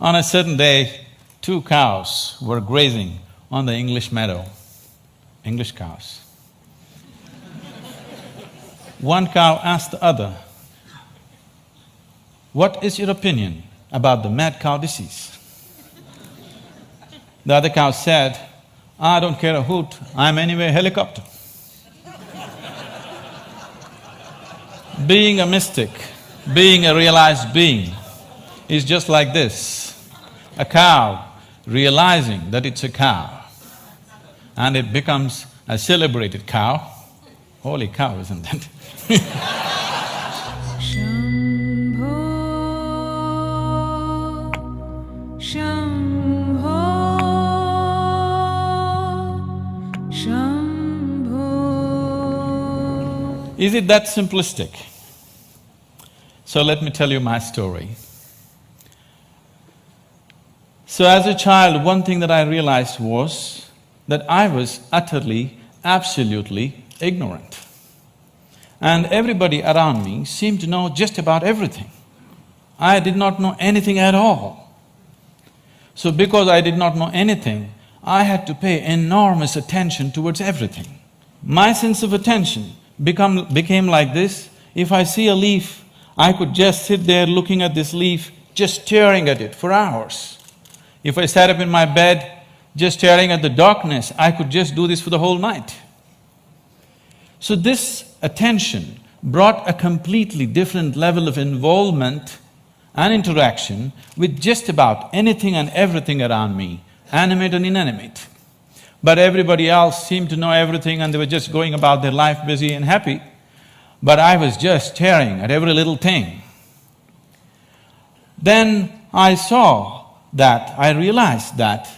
On a certain day, two cows were grazing on the English meadow, English cows. One cow asked the other, "What is your opinion about the mad cow disease?" The other cow said, "I don't care a hoot, I'm anyway a helicopter." Being a mystic, being a realized being is just like this. A cow realizing that it's a cow and it becomes a celebrated cow. Holy cow, isn't it? Is it that simplistic? So let me tell you my story. So as a child, one thing that I realized was that I was utterly, absolutely ignorant. And everybody around me seemed to know just about everything. I did not know anything at all. So because I did not know anything, I had to pay enormous attention towards everything. My sense of attention became like this: if I see a leaf, I could just sit there looking at this leaf, just staring at it for hours. If I sat up in my bed, just staring at the darkness, I could just do this for the whole night. So this attention brought a completely different level of involvement and interaction with just about anything and everything around me, animate and inanimate. But everybody else seemed to know everything and they were just going about their life busy and happy. But I was just staring at every little thing. Then I realized that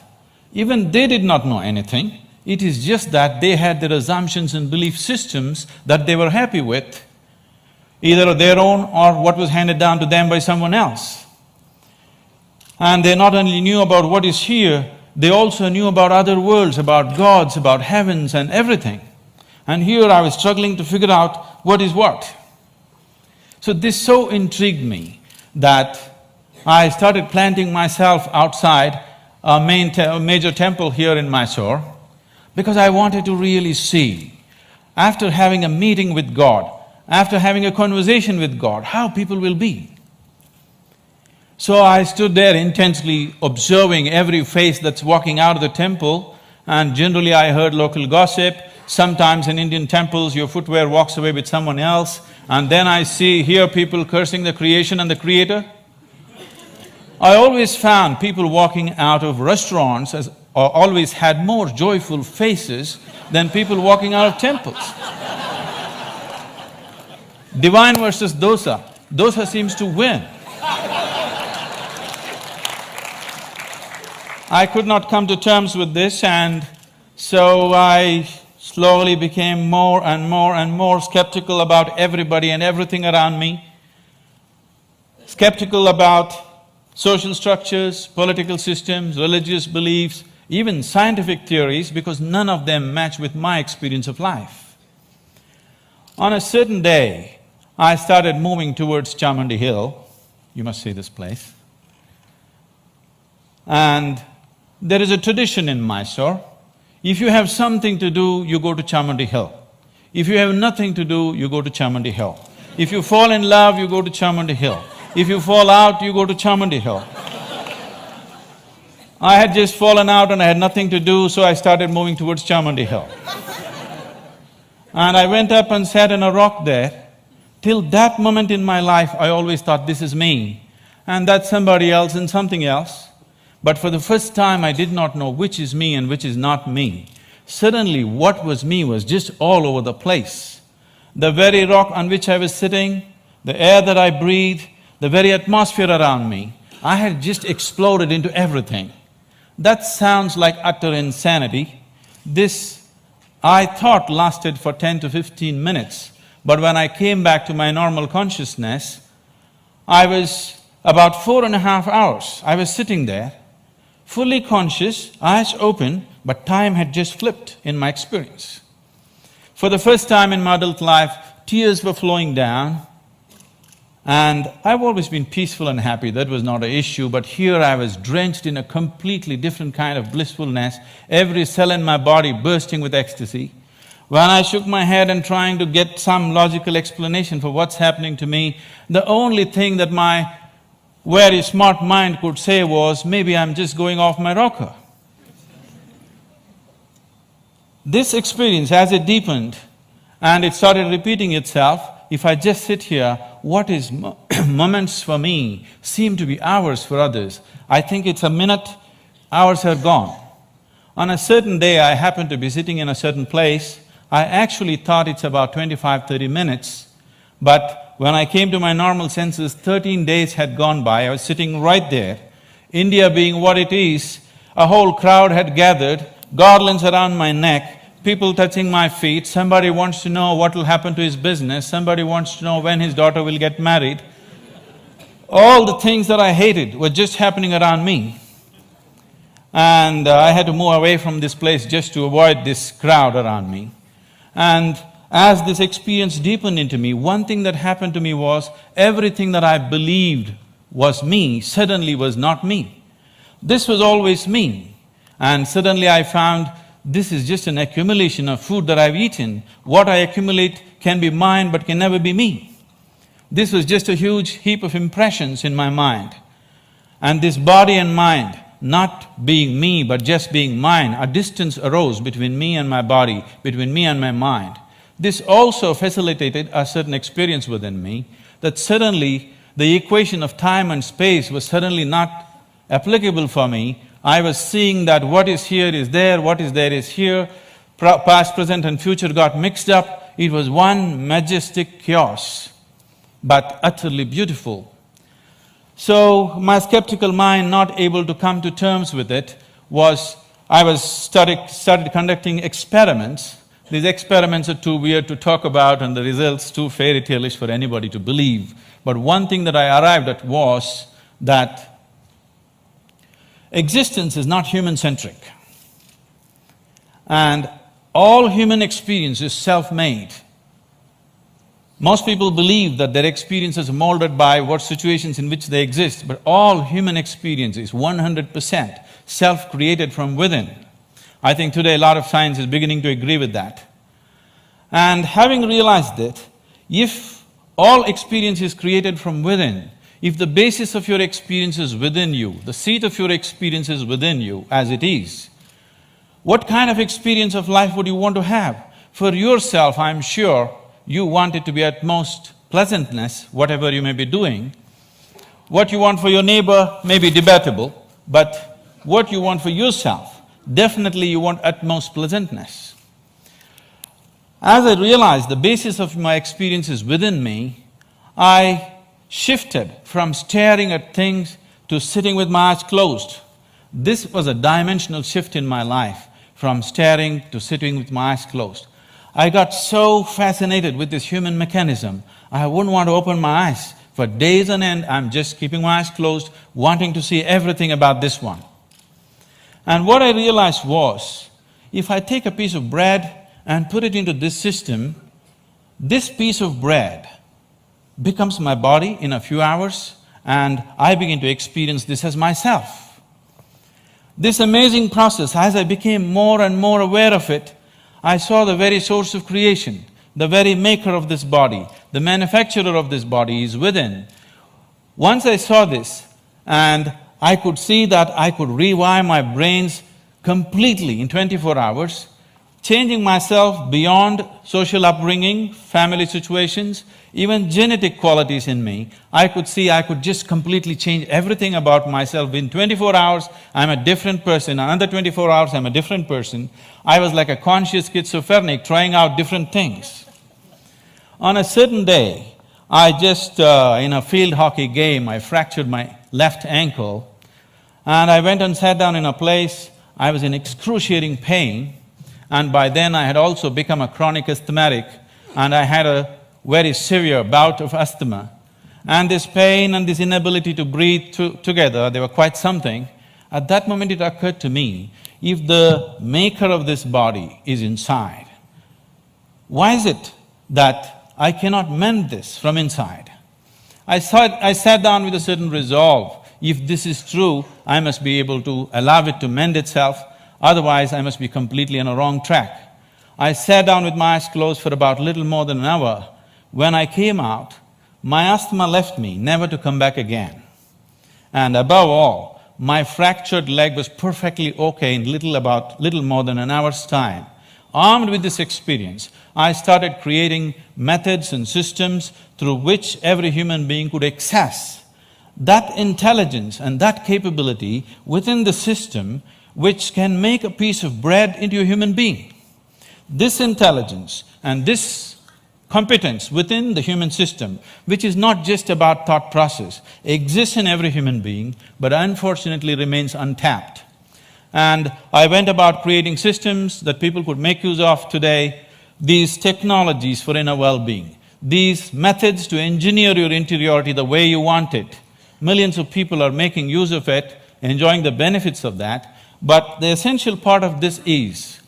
even they did not know anything, it is just that they had their assumptions and belief systems that they were happy with, either their own or what was handed down to them by someone else. And they not only knew about what is here, they also knew about other worlds, about gods, about heavens and everything. And here I was struggling to figure out what is what. So this so intrigued me that I started planting myself outside a major temple here in Mysore because I wanted to really see, after having a meeting with God, after having a conversation with God, how people will be. So I stood there intensely observing every face that's walking out of the temple, and generally I heard local gossip. Sometimes in Indian temples, your footwear walks away with someone else, and then I hear people cursing the creation and the creator. I always found people walking out of restaurants always had more joyful faces than people walking out of temples. Divine versus dosa, dosa seems to win. I could not come to terms with this, and so I slowly became more and more and more skeptical about everybody and everything around me, skeptical about social structures, political systems, religious beliefs, even scientific theories, because none of them match with my experience of life. On a certain day, I started moving towards Chamandi Hill. You must see this place. And there is a tradition in Mysore. If you have something to do, you go to Chamandi Hill. If you have nothing to do, you go to Chamandi Hill. If you fall in love, you go to Chamandi Hill. If you fall out, you go to Chamandi Hill. I had just fallen out and I had nothing to do, so I started moving towards Chamandi Hill. And I went up and sat on a rock there. Till that moment in my life, I always thought, this is me, and that's somebody else and something else. But for the first time, I did not know which is me and which is not me. Suddenly, what was me was just all over the place. The very rock on which I was sitting, the air that I breathed, the very atmosphere around me, I had just exploded into everything. That sounds like utter insanity. This, I thought, lasted for 10 to 15 minutes, but when I came back to my normal consciousness, I was about 4.5 hours, I was sitting there, fully conscious, eyes open, but time had just flipped in my experience. For the first time in my adult life, tears were flowing down, And I've always been peaceful and happy, that was not an issue, but here I was drenched in a completely different kind of blissfulness, every cell in my body bursting with ecstasy. When I shook my head and trying to get some logical explanation for what's happening to me, the only thing that my very smart mind could say was, maybe I'm just going off my rocker. This experience, as it deepened and it started repeating itself, if I just sit here, what is moments for me seem to be hours for others. I think it's a minute, hours are gone. On a certain day, I happened to be sitting in a certain place. I actually thought it's about 25–30 minutes, but when I came to my normal senses, 13 days had gone by. I was sitting right there. India being what it is, a whole crowd had gathered, garlands around my neck, people touching my feet, somebody wants to know what will happen to his business, somebody wants to know when his daughter will get married. All the things that I hated were just happening around me. And I had to move away from this place just to avoid this crowd around me. And as this experience deepened into me, one thing that happened to me was, everything that I believed was me suddenly was not me. This was always me. And suddenly I found this is just an accumulation of food that I've eaten. What I accumulate can be mine but can never be me. This was just a huge heap of impressions in my mind. And this body and mind, not being me but just being mine, a distance arose between me and my body, between me and my mind. This also facilitated a certain experience within me, that suddenly the equation of time and space was suddenly not applicable for me. I was seeing that what is here is there, what is there is here, past, present and future got mixed up. It was one majestic chaos, but utterly beautiful. So my skeptical mind, not able to come to terms with it, started conducting experiments. These experiments are too weird to talk about and the results too fairy tale-ish for anybody to believe. But one thing that I arrived at was that existence is not human-centric. And all human experience is self-made. Most people believe that their experience is molded by what situations in which they exist, but all human experience is 100% self-created from within. I think today a lot of science is beginning to agree with that. And having realized that, if all experience is created from within, if the basis of your experience is within you, the seat of your experience is within you as it is, what kind of experience of life would you want to have? For yourself, I'm sure you want it to be at most pleasantness, whatever you may be doing. What you want for your neighbor may be debatable, but what you want for yourself, definitely you want utmost pleasantness. As I realized the basis of my experience is within me, I shifted from staring at things to sitting with my eyes closed. This was a dimensional shift in my life, from staring to sitting with my eyes closed. I got so fascinated with this human mechanism, I wouldn't want to open my eyes. For days on end, I'm just keeping my eyes closed, wanting to see everything about this one. And what I realized was, if I take a piece of bread and put it into this system, this piece of bread becomes my body in a few hours, and I begin to experience this as myself. This amazing process, as I became more and more aware of it, I saw the very source of creation, the very maker of this body, the manufacturer of this body is within. Once I saw this, and I could see that I could rewire my brains completely in 24 hours, changing myself beyond social upbringing, family situations, even genetic qualities in me. I could see I could just completely change everything about myself. In 24 hours, I'm a different person. Another 24 hours, I'm a different person. I was like a conscious schizophrenic trying out different things. On a certain day, I just, in a field hockey game, I fractured my left ankle, and I went and sat down in a place. I was in excruciating pain, and by then I had also become a chronic asthmatic, and I had a very severe bout of asthma. And this pain and this inability to breathe together, they were quite something. At that moment it occurred to me, if the maker of this body is inside, why is it that I cannot mend this from inside? I sat down with a certain resolve. If this is true, I must be able to allow it to mend itself, otherwise I must be completely on a wrong track. I sat down with my eyes closed for about little more than an hour. When I came out, my asthma left me, never to come back again. And above all, my fractured leg was perfectly okay in little more than an hour's time. Armed with this experience, I started creating methods and systems through which every human being could access that intelligence and that capability within the system which can make a piece of bread into a human being. This intelligence and this competence within the human system, which is not just about thought process, exists in every human being, but unfortunately remains untapped. And I went about creating systems that people could make use of today, these technologies for inner well-being, these methods to engineer your interiority the way you want it. Millions of people are making use of it, enjoying the benefits of that, but the essential part of this is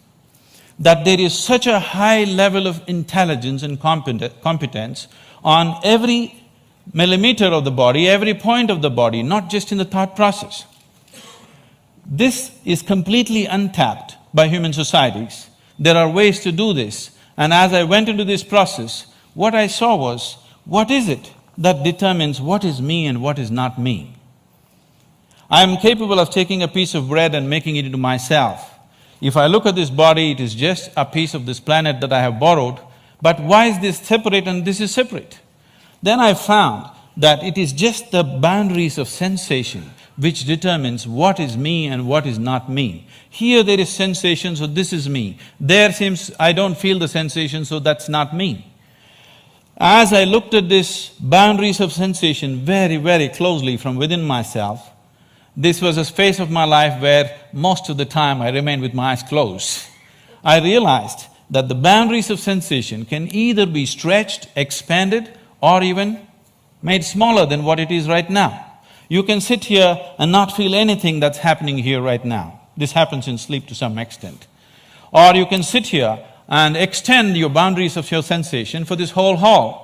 that there is such a high level of intelligence and competence on every millimeter of the body, every point of the body, not just in the thought process. This is completely untapped by human societies. There are ways to do this, and as I went into this process, what I saw was, what is it that determines what is me and what is not me? I am capable of taking a piece of bread and making it into myself. If I look at this body, it is just a piece of this planet that I have borrowed, but why is this separate and this is separate? Then I found that it is just the boundaries of sensation which determines what is me and what is not me. Here there is sensation, so this is me. There seems I don't feel the sensation, so that's not me. As I looked at this boundaries of sensation very, very closely from within myself, this was a phase of my life where most of the time I remained with my eyes closed. I realized that the boundaries of sensation can either be stretched, expanded, or even made smaller than what it is right now. You can sit here and not feel anything that's happening here right now. This happens in sleep to some extent. Or you can sit here and extend your boundaries of your sensation for this whole hall.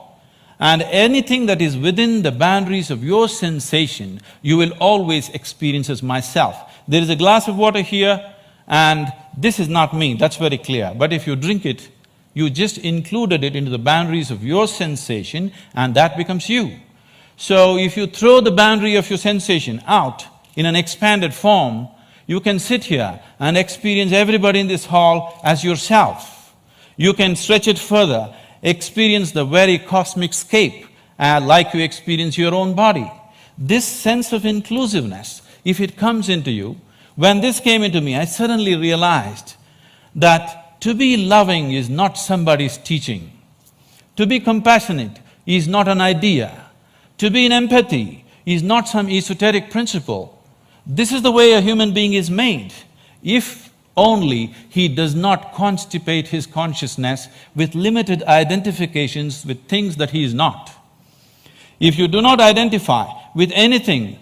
And anything that is within the boundaries of your sensation, you will always experience as myself. There is a glass of water here and this is not me, that's very clear. But if you drink it, you just included it into the boundaries of your sensation and that becomes you. So if you throw the boundary of your sensation out in an expanded form, you can sit here and experience everybody in this hall as yourself. You can stretch it further, experience the very cosmic scape like you experience your own body. This sense of inclusiveness, if it comes into you, when this came into me, I suddenly realized that to be loving is not somebody's teaching. To be compassionate is not an idea. To be in empathy is not some esoteric principle. This is the way a human being is made. If only he does not constipate his consciousness with limited identifications with things that he is not. If you do not identify with anything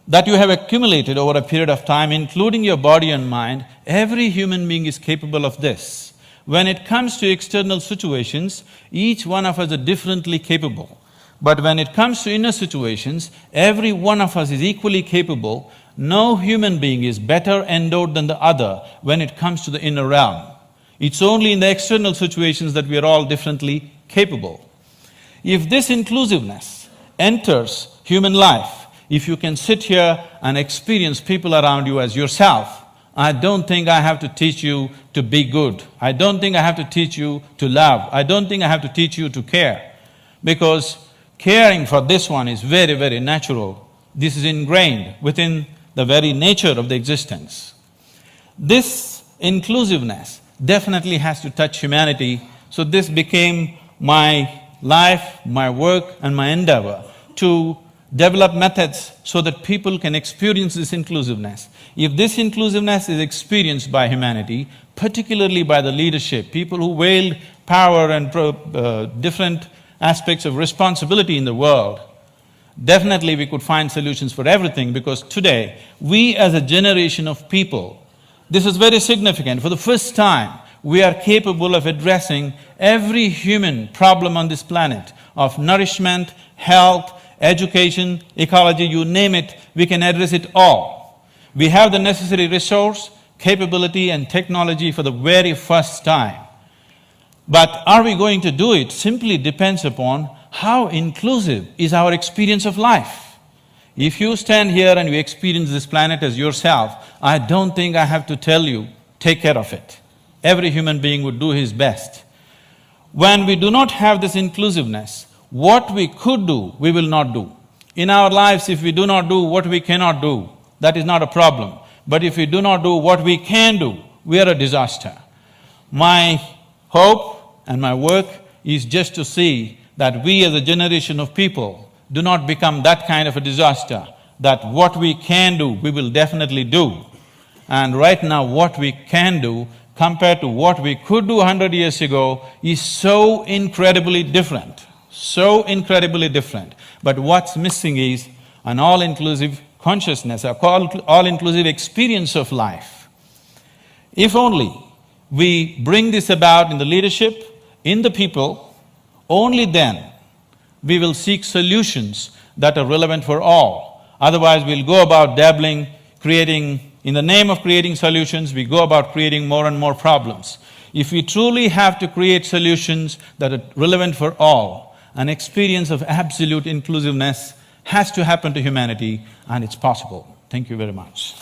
that you have accumulated over a period of time, including your body and mind, every human being is capable of this. When it comes to external situations, each one of us is differently capable. But when it comes to inner situations, every one of us is equally capable. No human being is better endowed than the other when it comes to the inner realm. It's only in the external situations that we are all differently capable. If this inclusiveness enters human life, if you can sit here and experience people around you as yourself, I don't think I have to teach you to be good. I don't think I have to teach you to love. I don't think I have to teach you to care. Because caring for this one is very, very natural. This is ingrained within the very nature of the existence. This inclusiveness definitely has to touch humanity, so this became my life, my work and my endeavor to develop methods so that people can experience this inclusiveness. If this inclusiveness is experienced by humanity, particularly by the leadership, people who wield power and different aspects of responsibility in the world, definitely we could find solutions for everything, because today, we as a generation of people, this is very significant, for the first time, we are capable of addressing every human problem on this planet of nourishment, health, education, ecology, you name it, we can address it all. We have the necessary resource, capability and technology for the very first time. But are we going to do it simply depends upon how inclusive is our experience of life. If you stand here and you experience this planet as yourself, I don't think I have to tell you, take care of it. Every human being would do his best. When we do not have this inclusiveness, what we could do, we will not do. In our lives, if we do not do what we cannot do, that is not a problem. But if we do not do what we can do, we are a disaster. My hope and my work is just to see that we as a generation of people do not become that kind of a disaster, that what we can do, we will definitely do. And right now what we can do compared to what we could do 100 years ago is so incredibly different, so incredibly different. But what's missing is an all-inclusive consciousness, a all-inclusive experience of life. If only we bring this about in the leadership, in the people, only then we will seek solutions that are relevant for all. Otherwise, we'll go about dabbling, in the name of creating solutions, we go about creating more and more problems. If we truly have to create solutions that are relevant for all, an experience of absolute inclusiveness has to happen to humanity, and it's possible. Thank you very much.